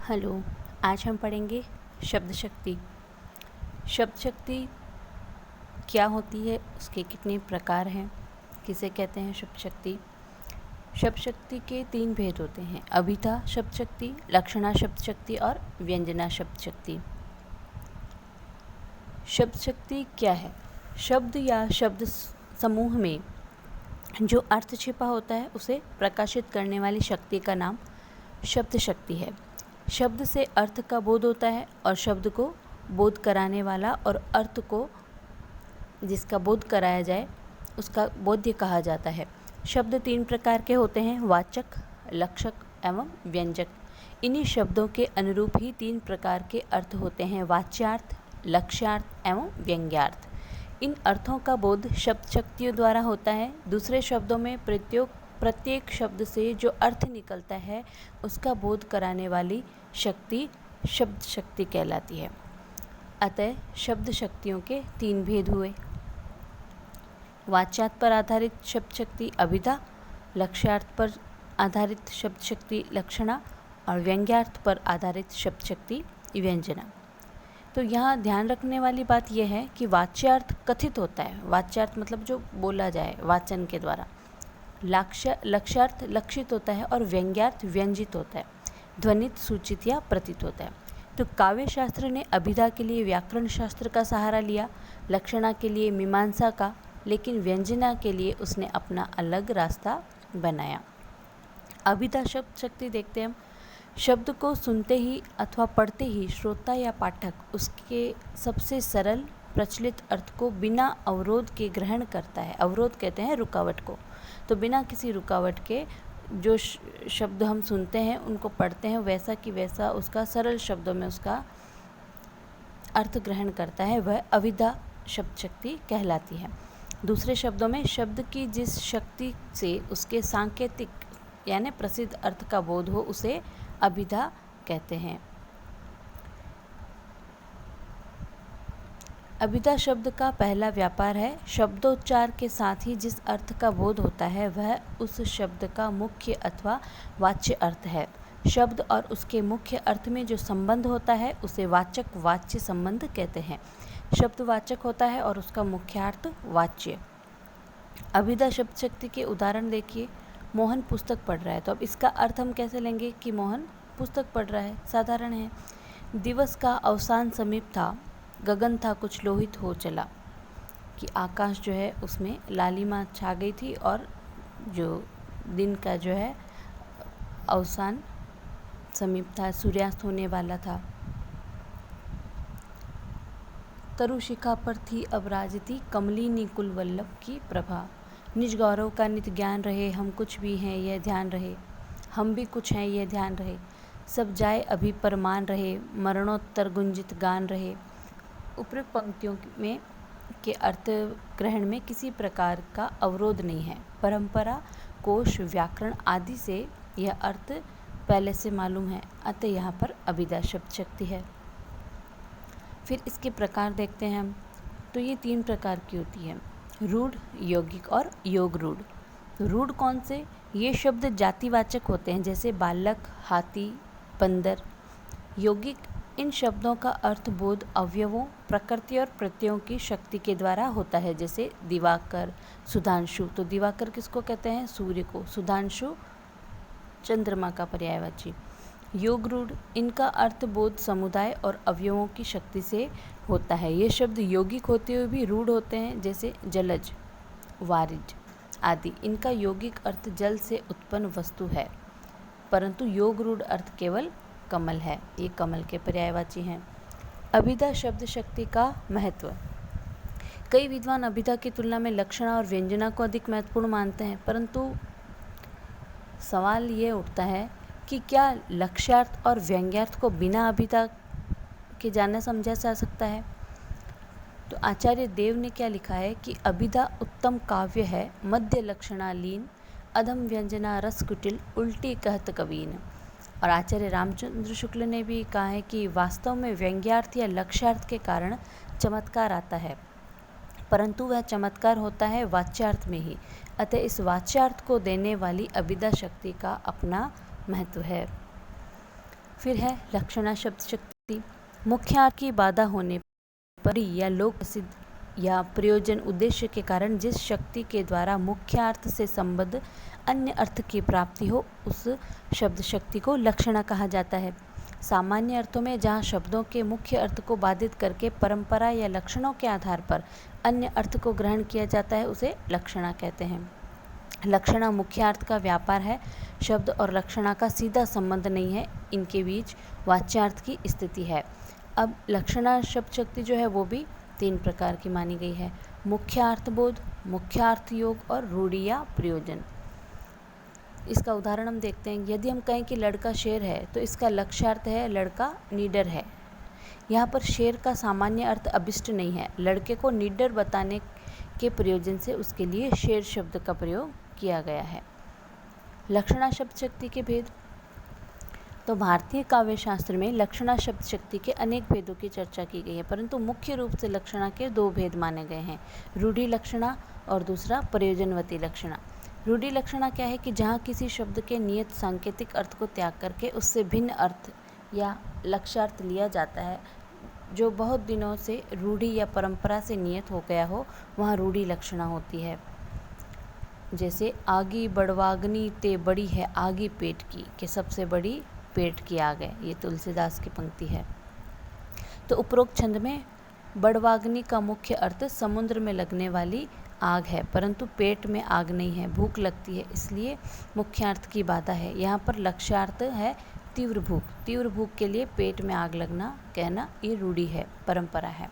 Hello. आज हम पढ़ेंगे शब्द शक्ति। शब्द शक्ति क्या होती है, उसके कितने प्रकार हैं, किसे कहते हैं शब्द शक्ति। शब्द शक्ति के 3 भेद होते हैं: अभिधा शब्द शक्ति, लक्षणा शब्द शक्ति और व्यंजना शब्द शक्ति। शब्द शक्ति क्या है? शब्द या शब्द समूह में जो अर्थ छिपा होता है उसे प्रकाशित करने वाली शक्ति का नाम शब्द शक्ति है। शब्द से अर्थ का बोध होता है और शब्द को बोध कराने वाला और अर्थ को जिसका बोध कराया जाए उसका बोध्य कहा जाता है। शब्द 3 प्रकार के होते हैं: वाचक, लक्षक एवं व्यंजक। इन्हीं शब्दों के अनुरूप ही 3 प्रकार के अर्थ होते हैं: वाच्यार्थ, लक्ष्यार्थ एवं व्यंग्यार्थ। इन अर्थों का बोध शब्द शक्तियों द्वारा होता है। दूसरे शब्दों में प्रत्येक शब्द से जो अर्थ निकलता है उसका बोध कराने वाली शक्ति शब्द शक्ति कहलाती है। अतः शब्द शक्तियों के 3 भेद हुए: वाच्यार्थ पर आधारित शब्द शक्ति अभिधा, लक्ष्यार्थ पर आधारित शब्द शक्ति लक्षणा और व्यंग्यार्थ पर आधारित शब्द शक्ति व्यंजना। तो यहाँ ध्यान रखने वाली बात यह है कि वाच्यार्थ कथित होता है। वाच्यार्थ मतलब जो बोला जाए वाचन के द्वारा। लक्ष्यार्थ लक्षित होता है और व्यंग्यार्थ व्यंजित होता है, ध्वनित, सूचित या प्रतीत होता है। तो काव्य शास्त्र ने अभिधा के लिए व्याकरण शास्त्र का सहारा लिया, लक्षणा के लिए मीमांसा का, लेकिन व्यंजना के लिए उसने अपना अलग रास्ता बनाया। अभिधा शब्द शक्ति देखते हैं हम। शब्द को सुनते ही अथवा पढ़ते ही श्रोता या पाठक उसके सबसे सरल प्रचलित अर्थ को बिना अवरोध के ग्रहण करता है। अवरोध कहते हैं रुकावट को। तो बिना किसी रुकावट के जो शब्द हम सुनते हैं उनको पढ़ते हैं वैसा कि वैसा उसका सरल शब्दों में उसका अर्थ ग्रहण करता है, वह अभिधा शब्द शक्ति कहलाती है। दूसरे शब्दों में शब्द की जिस शक्ति से उसके सांकेतिक यानी प्रसिद्ध अर्थ का बोध हो उसे अभिधा कहते हैं। अभिधा शब्द का पहला व्यापार है शब्दोच्चार के साथ ही जिस अर्थ का बोध होता है वह उस शब्द का मुख्य अथवा वाच्य अर्थ है। शब्द और उसके मुख्य अर्थ में जो संबंध होता है उसे वाचक वाच्य संबंध कहते हैं। शब्द वाचक होता है और उसका मुख्यार्थ वाच्य। अभिधा शब्द शक्ति के उदाहरण देखिए। मोहन पुस्तक पढ़ रहा है, तो अब इसका अर्थ हम कैसे लेंगे कि मोहन पुस्तक पढ़ रहा है, साधारण है। दिवस का अवसान समीप था, गगन था कुछ लोहित हो चला, कि आकाश जो है उसमें लालिमा छा गई थी और जो दिन का जो है अवसान समीप था, सूर्यास्त होने वाला था। तरुशिखा पर थी अब राजती, कमलिनी कुल वल्लभ की प्रभा। निज गौरव का नित ज्ञान रहे, हम कुछ भी हैं यह ध्यान रहे, हम भी कुछ हैं यह ध्यान रहे। सब जाए अभी परमान रहे, मरणोत्तर गुंजित गान रहे। उपरोक्त पंक्तियों में के अर्थ ग्रहण में किसी प्रकार का अवरोध नहीं है। परंपरा, कोश, व्याकरण आदि से यह अर्थ पहले से मालूम है, अतः यहाँ पर अभिधा शब्द शक्ति है। फिर इसके प्रकार देखते हैं हम। तो ये 3 प्रकार की होती है: रूढ़, यौगिक और योग रूढ़। तो रूढ़ कौन से? ये शब्द जातिवाचक होते हैं, जैसे बालक, हाथी, बंदर। यौगिक इन शब्दों का अर्थ बोध अवयवों, प्रकृति और प्रत्ययों की शक्ति के द्वारा होता है, जैसे दिवाकर, सुधांशु। तो दिवाकर किसको कहते हैं? सूर्य को। सुधांशु चंद्रमा का पर्यायवाची। योग रूढ़ इनका अर्थ बोध समुदाय और अवयवों की शक्ति से होता है। ये शब्द यौगिक होते हुए भी रूढ़ होते हैं, जैसे जलज, वारिज आदि। इनका यौगिक अर्थ जल से उत्पन्न वस्तु है, परंतु योग रूढ़ अर्थ केवल कमल है। ये कमल के पर्यायवाची हैं। अभिधा शब्द शक्ति का महत्व। कई विद्वान अभिधा की तुलना में लक्षणा और व्यंजना को अधिक महत्वपूर्ण मानते हैं, परंतु सवाल ये उठता है कि क्या लक्ष्यार्थ और व्यंग्यार्थ को बिना अभिधा के जाना समझा जा सकता है? तो आचार्य देव ने क्या लिखा है कि अभिधा उत्तम काव्य है, मध्य लक्षणा लीन, अधम व्यंजना रस कुटिल, उल्टी कहत कवीन। और आचार्य रामचंद्र शुक्ल ने भी कहा है कि वास्तव में व्यंग्यार्थ या लक्ष्यार्थ के कारण चमत्कार आता है, परंतु वह चमत्कार होता है वाच्यार्थ में ही। अतः इस वाच्यार्थ को देने वाली अभिधा शक्ति का अपना महत्व है। फिर है लक्षणा शब्द शक्ति। मुख्यार्थ की बाधा होने पर या लोक प्रसिद्ध या प्रयोजन उद्देश्य के कारण जिस शक्ति के द्वारा मुख्यार्थ से संबद्ध अन्य अर्थ की प्राप्ति हो, उस शब्द शक्ति को लक्षणा कहा जाता है। सामान्य अर्थों में जहाँ शब्दों के मुख्य अर्थ को बाधित करके परंपरा या लक्षणों के आधार पर अन्य अर्थ को ग्रहण किया जाता है, उसे लक्षणा कहते हैं। लक्षणा मुख्यार्थ का व्यापार है। शब्द और लक्षणा का सीधा संबंध नहीं है, इनके बीच वाच्यार्थ की स्थिति है। अब लक्षणा शब्द शक्ति जो है वो भी 3 प्रकार की मानी गई है: मुख्यार्थबोध, मुख्यार्थ योग और रूढ़ि या प्रयोजन। इसका उदाहरण हम देखते हैं। यदि हम कहें कि लड़का शेर है, तो इसका लक्ष्यार्थ है लड़का निडर है। यहाँ पर शेर का सामान्य अर्थ अभिष्ट नहीं है, लड़के को निडर बताने के प्रयोजन से उसके लिए शेर शब्द का प्रयोग किया गया है। लक्षणा शब्द शक्ति के भेद। तो भारतीय काव्य शास्त्र में लक्षणा शब्द शक्ति के अनेक भेदों की चर्चा की गई है, परंतु मुख्य रूप से लक्षणा के 2 भेद माने गए हैं: रूढ़ि लक्षणा और दूसरा प्रयोजनवती लक्षणा। रूढ़ि लक्षणा क्या है कि जहाँ किसी शब्द के नियत सांकेतिक अर्थ को त्याग करके उससे भिन्न अर्थ या लक्ष्यार्थ लिया जाता है, जो बहुत दिनों से रूढ़ि या परंपरा से नियत हो गया हो, वहाँ रूढ़ि लक्षणा होती है। जैसे आगी बड़वाग्नि ते बड़ी है आगी पेट की, कि सबसे बड़ी पेट की आग है। ये तुलसीदास की पंक्ति है। तो उपरोक्त छंद में बड़वाग्नि का मुख्य अर्थ समुद्र में लगने वाली आग है, परंतु पेट में आग नहीं है, भूख लगती है, इसलिए मुख्यार्थ की बाधा है। यहाँ पर लक्ष्यार्थ है तीव्र भूख। तीव्र भूख के लिए पेट में आग लगना कहना, ये रूढ़ि है, परंपरा है।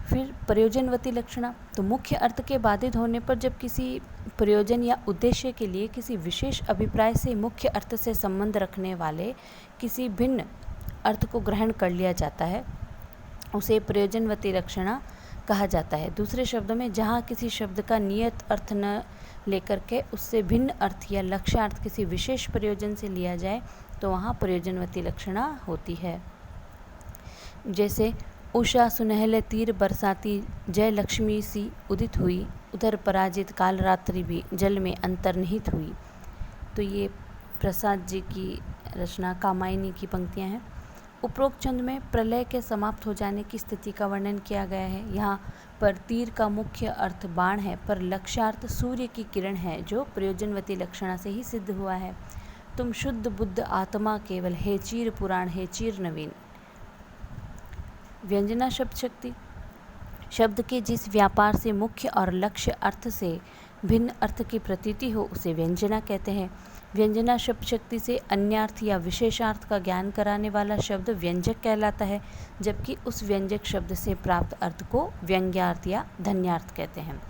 फिर प्रयोजनवती लक्षणा। तो मुख्य अर्थ के बाधित होने पर जब किसी प्रयोजन या उद्देश्य के लिए किसी विशेष अभिप्राय से मुख्य अर्थ से संबंध रखने वाले किसी भिन्न अर्थ को ग्रहण कर लिया जाता है, उसे प्रयोजनवती लक्षणा कहा जाता है। दूसरे शब्दों में, जहाँ किसी शब्द का नियत अर्थ न लेकर के उससे भिन्न अर्थ या लक्ष्यार्थ किसी विशेष प्रयोजन से लिया जाए, तो वहाँ प्रयोजनवती लक्षणा होती है। जैसे उषा सुनहले तीर बरसाती, जय लक्ष्मी सी उदित हुई, उधर पराजित काल रात्रि भी जल में अंतर्निहित हुई। तो ये प्रसाद जी की रचना कामायनी की पंक्तियाँ हैं। उपरोक्त छंद में प्रलय के समाप्त हो जाने की स्थिति का वर्णन किया गया है। यहाँ पर तीर का मुख्य अर्थ बाण है, पर लक्ष्यार्थ सूर्य की किरण है, जो प्रयोजनवती लक्षणा से ही सिद्ध हुआ है। तुम शुद्ध बुद्ध आत्मा केवल, हे चीर पुराण हे चीर नवीन। व्यंजना शब्द शक्ति। शब्द के जिस व्यापार से मुख्य और लक्ष्य अर्थ से भिन्न अर्थ की प्रतीति हो, उसे व्यंजना कहते हैं। व्यंजना शब्द शक्ति से अन्यार्थ या विशेषार्थ का ज्ञान कराने वाला शब्द व्यंजक कहलाता है, जबकि उस व्यंजक शब्द से प्राप्त अर्थ को व्यंग्यार्थ या धन्यार्थ कहते हैं।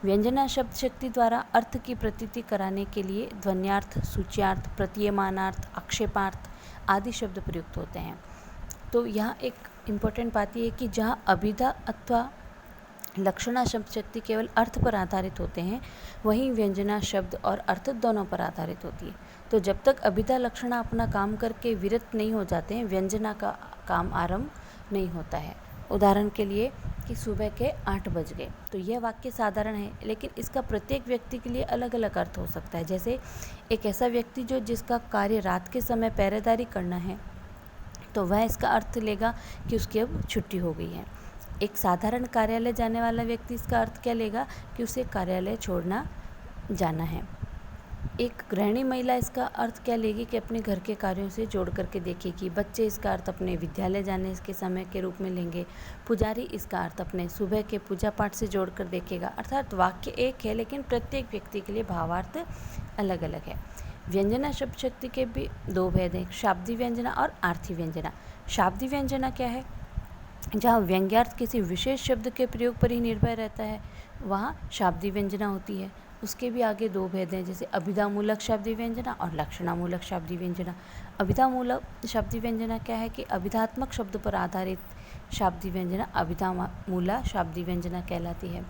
व्यंजना शब्द शक्ति द्वारा अर्थ की प्रतीति कराने के लिए ध्वन्यार्थ, सूच्यार्थ, प्रतीयमानार्थ, आक्षेपार्थ आदि शब्द प्रयुक्त होते हैं। तो यहाँ एक इम्पोर्टेंट बात यह है कि जहाँ अभिधा अथवा लक्षणा शब्द शक्ति केवल अर्थ पर आधारित होते हैं, वहीं व्यंजना शब्द और अर्थ दोनों पर आधारित होती है। तो जब तक अभिधा लक्षणा अपना काम करके विरत नहीं हो जाते हैं, व्यंजना का काम आरंभ नहीं होता है। उदाहरण के लिए कि सुबह के 8 बज गए, तो यह वाक्य साधारण है, लेकिन इसका प्रत्येक व्यक्ति के लिए अलग अलग अर्थ हो सकता है। जैसे एक ऐसा व्यक्ति जिसका कार्य रात के समय पहरेदारी करना है, तो वह इसका अर्थ लेगा कि उसकी अब छुट्टी हो गई है। एक साधारण कार्यालय जाने वाला व्यक्ति इसका अर्थ क्या लेगा कि उसे कार्यालय छोड़ना जाना है। एक गृहिणी महिला इसका अर्थ क्या लेगी कि अपने घर के कार्यों से जोड़ करके देखेगी। बच्चे इसका अर्थ अपने विद्यालय जाने के समय के रूप में लेंगे। पुजारी इसका अर्थ अपने सुबह के पूजा पाठ से जोड़ कर देखेगा। अर्थात वाक्य एक है, लेकिन प्रत्येक व्यक्ति के लिए भावार्थ अलग अलग है। व्यंजना शब्द शक्ति के भी 2 भेद हैं, शाब्दी व्यंजना और आर्थी व्यंजना। शाब्दी व्यंजना क्या है? जहाँ व्यंग्यार्थ किसी विशेष शब्द के प्रयोग पर ही निर्भर रहता है, वहाँ शाब्दी व्यंजना होती है। उसके भी आगे 2 भेद हैं, जैसे अभिधामूलक शाब्दी व्यंजना और लक्षणामूलक शाब्दी व्यंजना। अभिधामूलक शाब्दी व्यंजना क्या है कि अभिधात्मक शब्द पर आधारित शाब्दी व्यंजना अभिधामूला शाब्दी व्यंजना कहलाती है।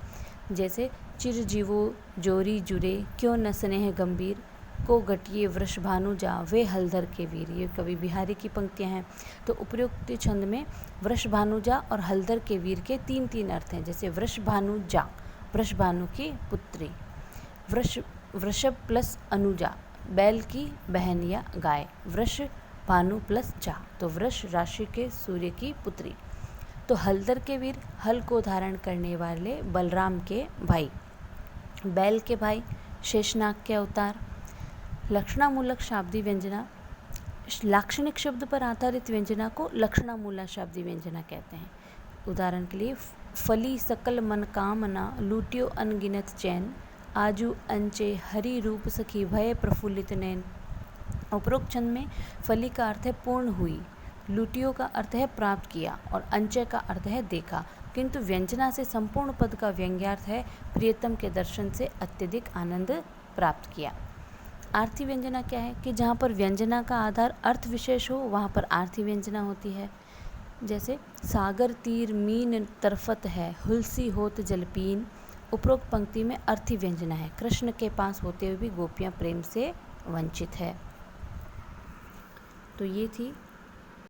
जैसे चिरजीवो जोरी जुरे, क्यों न स्नेह गंभीर, को गटिए वृषभानु जा, वे हलधर के वीर। ये कवि बिहारी की पंक्तियाँ हैं। तो उपरोक्त छंद में वृषभानु जा और हलधर के वीर के 3 अर्थ हैं। जैसे वृषभानु जा, वृषभानु की पुत्री, वृषभ प्लस अनुजा, बैल की बहन या गाय, वृष भानु प्लस जा, तो वृष राशि के सूर्य की पुत्री। तो हलधर के वीर, हल को धारण करने वाले बलराम के भाई, बैल के भाई, शेषनाग के अवतार। लक्षणामूलक शाब्दी व्यंजना, लाक्षणिक शब्द पर आधारित व्यंजना को लक्षणामूलक शाब्दी व्यंजना कहते हैं। उदाहरण के लिए फली सकल मन कामना, लूटियो अनगिनत चैन, आजू अंचे हरि रूप सखी भय प्रफुल्लित नैन। उपरोक्त छंद में फली का अर्थ है पूर्ण हुई, लूटियो का अर्थ है प्राप्त किया और अंचय का अर्थ है देखा, किंतु व्यंजना से संपूर्ण पद का व्यंग्यार्थ है प्रियतम के दर्शन से अत्यधिक आनंद प्राप्त किया। आर्थी व्यंजना क्या है कि जहाँ पर व्यंजना का आधार अर्थ विशेष हो वहाँ पर आर्थी व्यंजना होती है। जैसे सागर तीर मीन तरफत है, हुलसी होत जलपीन। उपरोक्त पंक्ति में अर्थी व्यंजना है, कृष्ण के पास होते हुए भी गोपियाँ प्रेम से वंचित है। तो ये थी